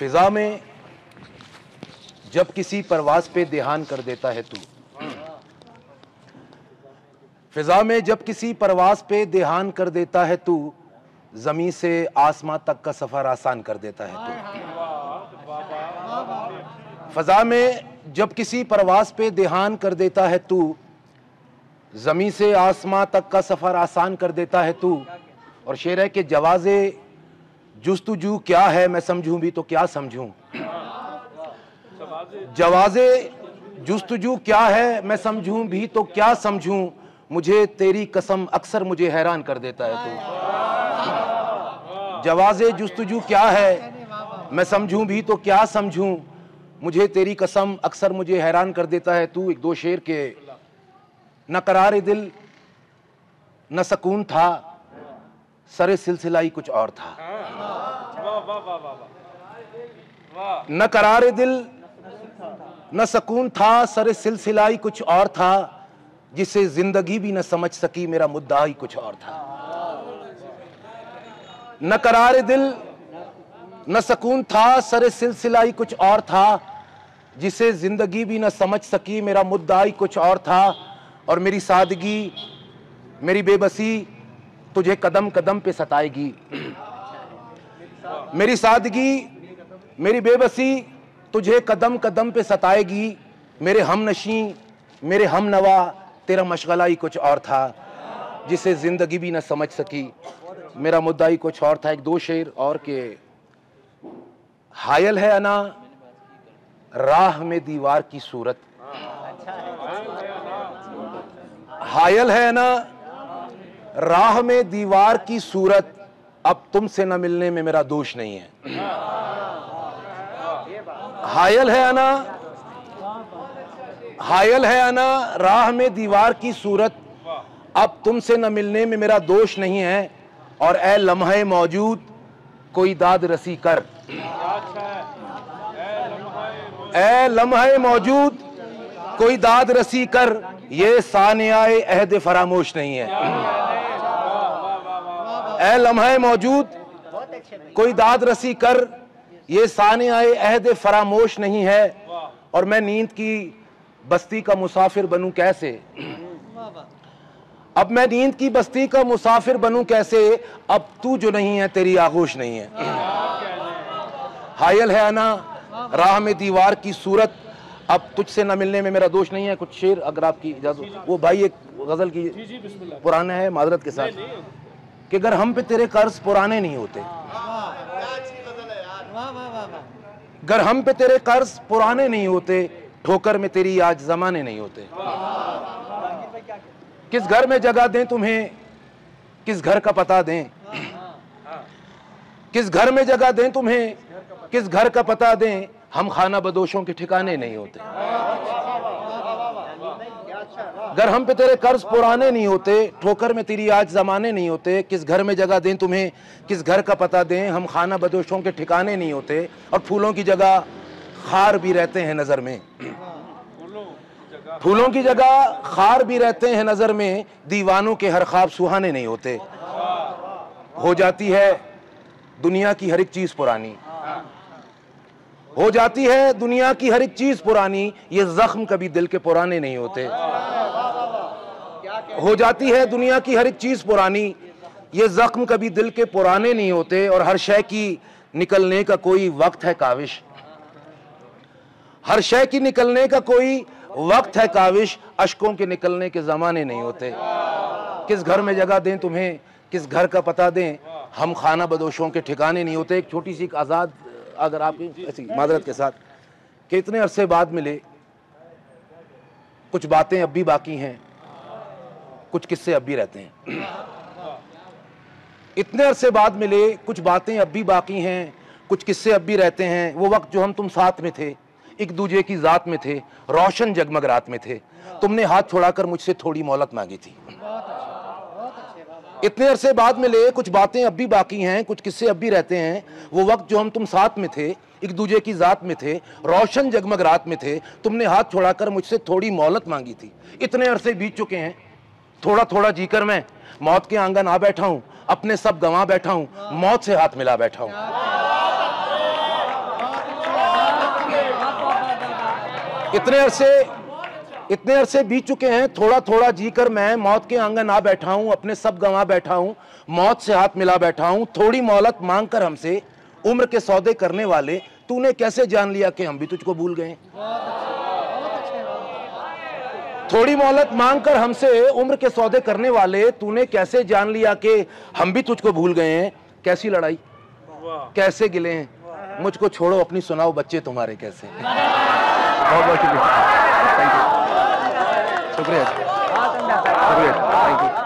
फिजा में जब किसी परवाज पे ध्यान कर देता है तू, फिजा में जब किसी परवाज पे ध्यान कर देता है तू, जमीन से आसमां तक का सफर आसान कर देता है तू। फिजा में जब किसी परवाज पे ध्यान कर देता है तू, जमीन से आसमां तक का सफर आसान कर देता है तू। और शेर है कि जवाज़े जुस्तजू क्या है मैं समझूं भी तो क्या समझूं, जवाज़े जुस्तजू क्या है मैं समझूं भी तो क्या समझूं, मुझे तेरी कसम अक्सर मुझे हैरान कर देता है तू। जवाज़े जुस्तजू क्या है मैं समझूं भी तो क्या समझूं, मुझे तेरी कसम अक्सर मुझे हैरान कर देता है तू। एक दो शेर के, न करार दिल न सकून था, सरे सिलसिला ही कुछ और था। न करार दिल न सकून था, सरे सिलसिला ही कुछ और था, जिसे जिंदगी भी न समझ सकी मेरा मुद्दा ही कुछ और था। न करार दिल न सकून था, सरे सिलसिला ही कुछ और था, जिसे जिंदगी भी न समझ सकी मेरा मुद्दा ही कुछ और था। और मेरी सादगी मेरी बेबसी तुझे कदम कदम पे सताएगी, मेरी सादगी मेरी बेबसी तुझे कदम कदम पे सताएगी, मेरे हमनशी मेरे हमनवा तेरा मशगला ही कुछ और था, जिसे जिंदगी भी न समझ सकी मेरा मुद्दा ही कुछ और था। एक दो शेर और के, हायल है अना राह में दीवार की सूरत, हायल है ना राह में दीवार की सूरत, अब तुमसे न मिलने में मेरा दोष नहीं है। हायल है अना, हायल है अना राह में दीवार की सूरत, अब तुमसे न मिलने में मेरा दोष नहीं है। और ए लम्हे मौजूद कोई दाद रसी कर, ए लम्हे मौजूद कोई दाद रसी कर, ये सानियाए अहद फरामोश नहीं है। ए लम्हे मौजूद कोई दाद रसी कर, ये सानियाए अहद फरामोश नहीं है। और मैं नींद की बस्ती का मुसाफिर बनूं कैसे, अब मैं नींद की बस्ती का मुसाफिर बनूं कैसे, अब तू जो नहीं है तेरी आगोश नहीं है। हायल है अना राह में दीवार की सूरत, अब तुझसे न मिलने में मेरा दोष नहीं है। कुछ शेर अगर आपकी इजाजत। वो भाई एक गजल की पुराना है माजरत के साथ, कि अगर हम पे तेरे कर्ज पुराने नहीं होते, अगर हम पे तेरे कर्ज पुराने नहीं होते, ठोकर में तेरी आज जमाने नहीं होते। किस घर में जगह दें तुम्हें, किस घर का पता दें, किस घर में जगह दें तुम्हें, किस घर का पता दें, हम खाना बदोशों के ठिकाने नहीं होते। अगर हम पे तेरे कर्ज पुराने नहीं होते, ठोकर में तेरी आज जमाने नहीं होते, किस घर में जगह दें तुम्हें, किस घर का पता दें, हम खाना बदोशों के ठिकाने नहीं होते। और फूलों की जगह खार भी रहते हैं नजर में, फूलों की जगह खार भी रहते हैं नजर में, दीवानों के हर ख्वाब सुहाने नहीं होते। हो जाती है दुनिया की हर एक चीज पुरानी, हो जाती है दुनिया की हर एक चीज पुरानी, ये जख्म कभी दिल के पुराने नहीं होते। हो जाती है दुनिया की हर एक चीज पुरानी, ये जख्म कभी दिल के पुराने नहीं होते। और हर शय की निकलने का कोई वक्त है काविश, हर शय की निकलने का कोई वक्त है काविश, अश्कों के निकलने के जमाने नहीं होते। किस घर में जगह दें तुम्हें, किस घर का पता दें, हम खाना बदोशों के ठिकाने नहीं होते। एक छोटी सी आजाद अगर आपकी ऐसी मादरत के साथ, कि इतने अरसे बाद मिले, कुछ बातें अब भी बाकी हैं, कुछ किस्से अब भी रहते हैं। इतने अरसे बाद मिले, कुछ बातें अब भी बाकी हैं, कुछ किस्से अब भी रहते हैं। वो वक्त जो हम तुम साथ में थे, एक दूजे की जात में थे, रोशन जगमग रात में थे, तुमने हाथ छोड़ाकर मुझसे थोड़ी मोहलत मांगी थी। इतने अरसे बाद मिले, कुछ बातें अब भी बाकी हैं, कुछ किस्से अब भी रहते हैं। वो वक्त जो हम तुम साथ में थे, एक दूजे की जात में थे, रोशन जगमग रात में थे, तुमने हाथ छोड़ाकर मुझसे थोड़ी मोहलत मांगी थी। इतने अरसे बीत चुके हैं, थोड़ा थोड़ा जीकर मैं मौत के आंगन आ बैठा हूं, अपने सब गंवा बैठा हूं, मौत से हाथ मिला बैठा हूं। इतने अरसे बीत चुके हैं, थोड़ा थोड़ा जीकर मैं मौत के आंगन आ बैठा हूं, अपने सब गंवा बैठा हूं, मौत से हाथ मिला बैठा हूं। थोड़ी मोहलत मांगकर हमसे उम्र के सौदे करने वाले, तूने कैसे जान लिया कि हम भी तुझको भूल गए। थोड़ी मोहलत मांगकर हमसे उम्र के सौदे करने वाले, तूने कैसे जान लिया कि हम भी तुझको भूल गए हैं। कैसी लड़ाई, कैसे गिले हैं, मुझको छोड़ो, अपनी सुनाओ बच्चे तुम्हारे कैसे। बहुत बहुत शुक्रिया, शुक्रिया, थैंक यू।